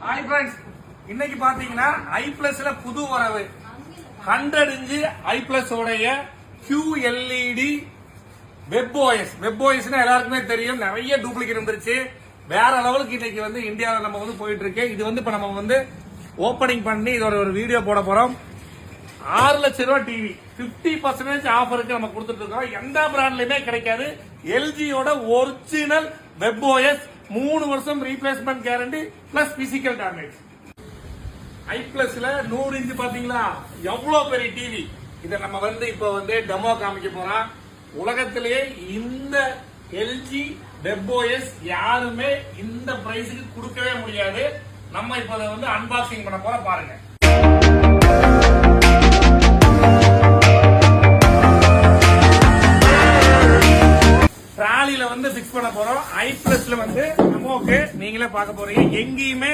Hi friends, இன்னைக்கு பாத்தீங்கன்னா i+ல புது வரவு 100 இன்ச் i+ உடைய QLED WebOS. WebOS எல்லாருக்குமே தெரியும், நிறைய டூப்ளிகேட் வந்துருச்சு. வேற லெவலுக்கு இன்னைக்கு வந்து இந்தியாவில் நம்ம வந்து போயிட்டு இருக்கு. இது வந்து இப்ப நம்ம வந்து ஓபனிங் பண்ணி இதோட ஒரு வீடியோ போட போறோம். 6 லட்சம் ரூபாய் டிவி 50% ஆஃபருக்கு நம்ம கொடுத்துட்டு இருக்கோம். எந்த பிராண்ட்லயுமே கிடைக்காது. எல்ஜியோட ஒரிஜினல் WebOS 3 வருஷம் replacement guarantee plus physical damage. i+ல 100 இன்ச் பாத்தீங்களா, எவ்வளவு பெரிய டிவி. இத நம்ம வந்து இப்ப வந்து டெமோ காமிக்க போறோம். உலகத்திலேயே இந்த எல்ஜி WebOS யாருமே இந்த பிரைஸுக்கு கொடுக்கவே முடியாது. நம்ம இப்ப அதை வந்து அன்பாக்சிங் பண்ண போறோம், பாருங்க. ட்ராலில வந்து பிக்ஸ் பண்ண போறோம். i+ல வந்து நமக்கு நீங்களே பார்க்க போறீங்க. எங்கேயுமே